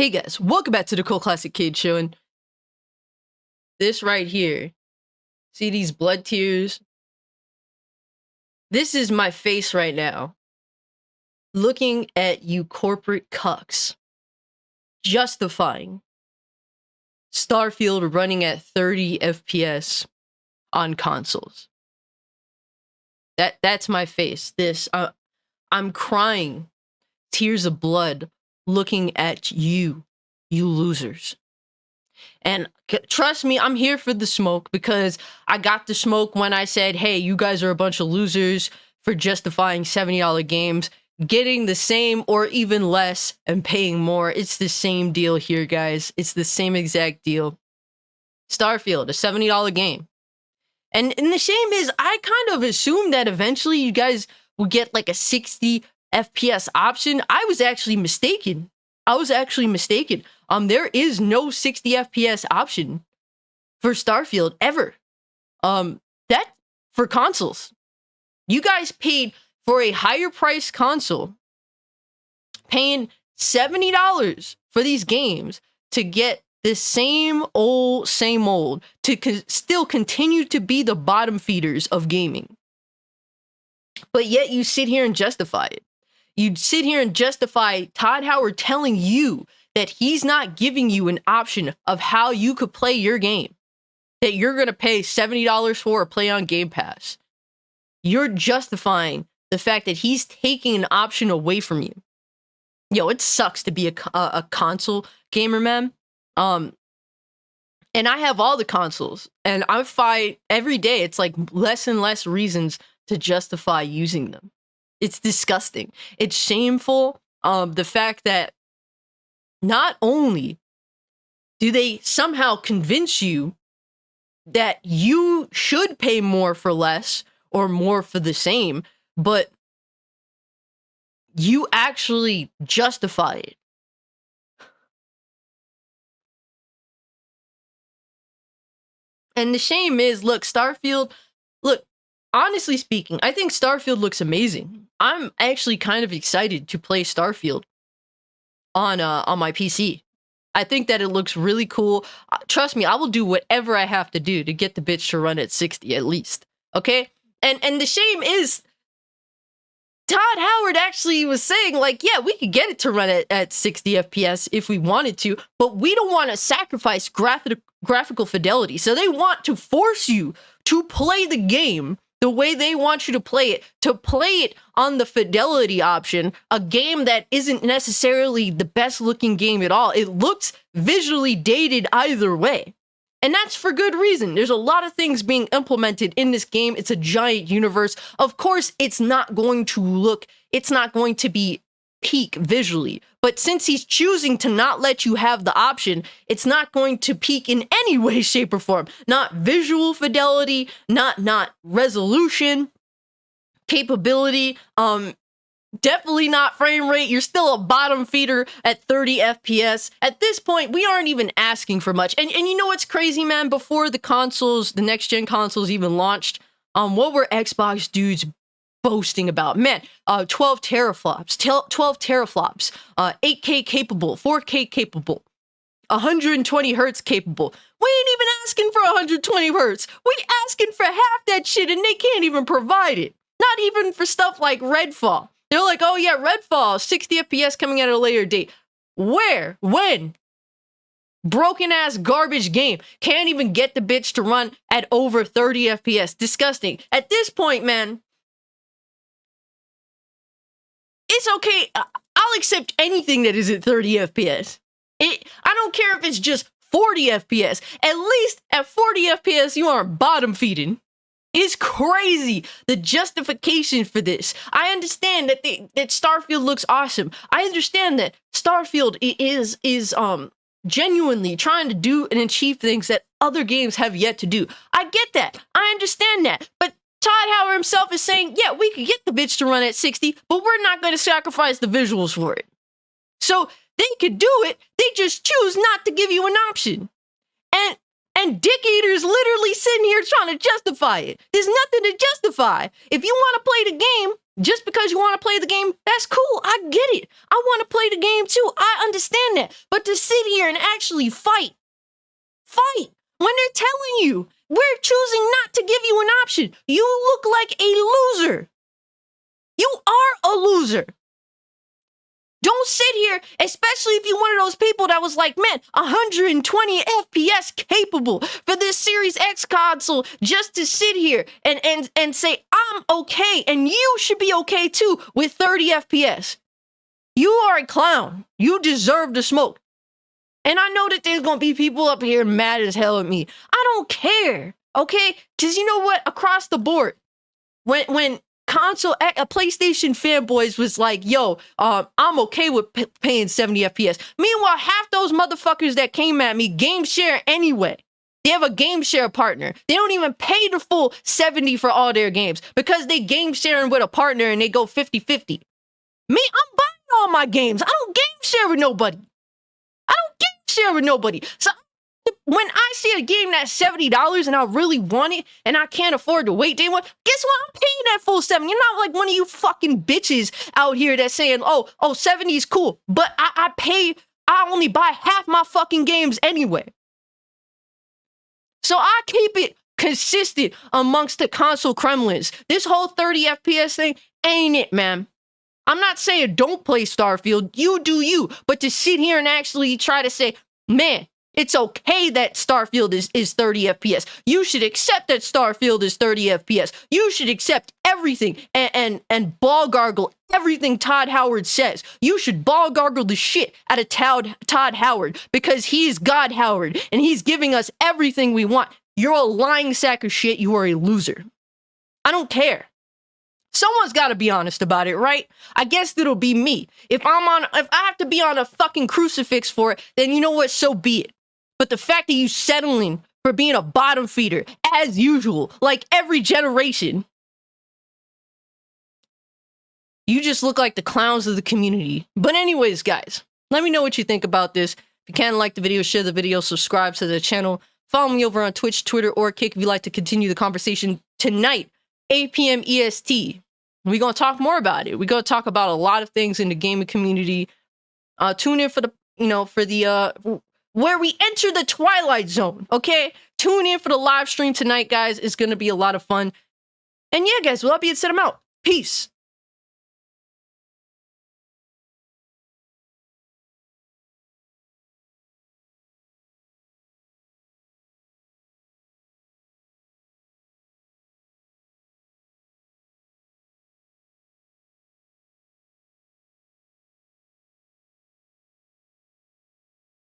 Hey guys, welcome back to the Cool Classic Kid Show, and this right here, see these blood tears? This is my face right now, looking at you corporate cucks, justifying STARFIELD running at 30 FPS on consoles. That's my face. I'm crying tears of blood looking at you losers. And trust me, I'm here for the smoke, because I got the smoke when I said, hey, you guys are a bunch of losers for justifying $70 games, getting the same or even less and paying more. It's the same deal here, guys. It's the same exact deal. STARFIELD, a $70 game. And the shame is, I kind of assumed that eventually you guys would get like a 60 FPS option. I was actually mistaken. There is no 60 FPS option for STARFIELD ever. That for consoles. You guys paid for a higher price console, paying $70 for these games to get the same old, to still continue to be the bottom feeders of gaming. But yet you sit here and justify it. You'd sit here and justify Todd Howard telling you that he's not giving you an option of how you could play your game, that you're going to pay $70 for or play on Game Pass. You're justifying the fact that he's taking an option away from you. Yo, it sucks to be a console gamer, man. And I have all the consoles, and I find every day it's like less and less reasons to justify using them. It's disgusting. It's shameful. The fact that not only do they somehow convince you that you should pay more for less or more for the same, but you actually justify it. And the shame is, look, STARFIELD, look, honestly speaking, I think STARFIELD looks amazing. I'm actually kind of excited to play STARFIELD on my PC. I think that it looks really cool. Trust me, I will do whatever I have to do to get the bitch to run at 60 at least. Okay? And the shame is, Todd Howard actually was saying, like, yeah, we could get it to run at 60 FPS if we wanted to, but we don't want to sacrifice graphical fidelity. So they want to force you to play the game the way they want you to play it on the fidelity option, a game that isn't necessarily the best looking game at all. It looks visually dated either way. And that's for good reason. There's a lot of things being implemented in this game. It's a giant universe. Of course, it's not going to be peak visually. But since he's choosing to not let you have the option, it's not going to peak in any way, shape, or form. Not visual fidelity, not resolution, capability, definitely not frame rate. You're still a bottom feeder at 30 FPS. At this point, we aren't even asking for much. And you know what's crazy, man? Before the next gen consoles even launched, what were Xbox dudes boasting about? Man, 12 teraflops, 8K capable, 4K capable, 120 hertz capable. We ain't even asking for 120 hertz. We asking for half that shit, and they can't even provide it. Not even for stuff like Redfall. They're like, oh yeah, Redfall, 60 FPS coming at a later date. Where? When? Broken ass garbage game. Can't even get the bitch to run at over 30 FPS. Disgusting. At this point, man, it's okay. I'll accept anything that is at 30 FPS. I don't care if it's just 40 FPS. At least at 40 FPS, you aren't bottom feeding. It's crazy, the justification for this. I understand that that STARFIELD looks awesome. I understand that STARFIELD is genuinely trying to do and achieve things that other games have yet to do. I get that. I understand that. But Todd Howard himself is saying, yeah, we could get the bitch to run at 60, but we're not going to sacrifice the visuals for it. So they could do it. They just choose not to give you an option. And Dick Eater's literally sitting here trying to justify it. There's nothing to justify. If you want to play the game, Just because you want to play the game, that's cool. I get it. I want to play the game too. I understand that. But to sit here and actually fight, when they're telling you, we're choosing not to give you an option. You look like a loser. You are a loser. Don't sit here, especially if you're one of those people that was like, man, 120 FPS capable for this Series X console, just to sit here and say, I'm okay, and you should be okay too with 30 FPS. You are a clown. You deserve the smoke. And I know that there's going to be people up here mad as hell at me. I don't care, okay? Because you know what? Across the board, when PlayStation fanboys was like, yo, I'm okay with paying 70 FPS. Meanwhile, half those motherfuckers that came at me game share anyway. They have a game share partner. They don't even pay the full 70 for all their games because they game sharing with a partner and they go 50-50. Me, I'm buying all my games. I don't game share with nobody. So when I see a game that's $70 and I really want it and I can't afford to wait day one, guess what? I'm paying that full 70. You're not like one of you fucking bitches out here that's saying, oh, 70 is cool, but I only buy half my fucking games anyway. So I keep it consistent amongst the console Kremlins. This whole 30 FPS thing ain't it, man. I'm not saying don't play Starfield. You do you. But to sit here and actually try to say, man, it's okay that Starfield is 30 FPS. You should accept that Starfield is 30 FPS. You should accept everything and ball gargle everything Todd Howard says. You should ball gargle the shit out of Todd Howard because he's God Howard and he's giving us everything we want. You're a lying sack of shit. You are a loser. I don't care. Someone's got to be honest about it, right? I guess it'll be me. If I have to be on a fucking crucifix for it, then you know what? So be it. But the fact that you settling for being a bottom feeder, as usual, like every generation, you just look like the clowns of the community. But anyways, guys, let me know what you think about this. If you can, like the video, share the video, subscribe to the channel. Follow me over on Twitch, Twitter, or Kick if you'd like to continue the conversation tonight. 8 p.m. EST. We're going to talk more about it. We're going to talk about a lot of things in the gaming community. Tune in for where we enter the Twilight Zone, okay? Tune in for the live stream tonight, guys. It's going to be a lot of fun. And yeah, guys, with that being said, I'm out. Peace.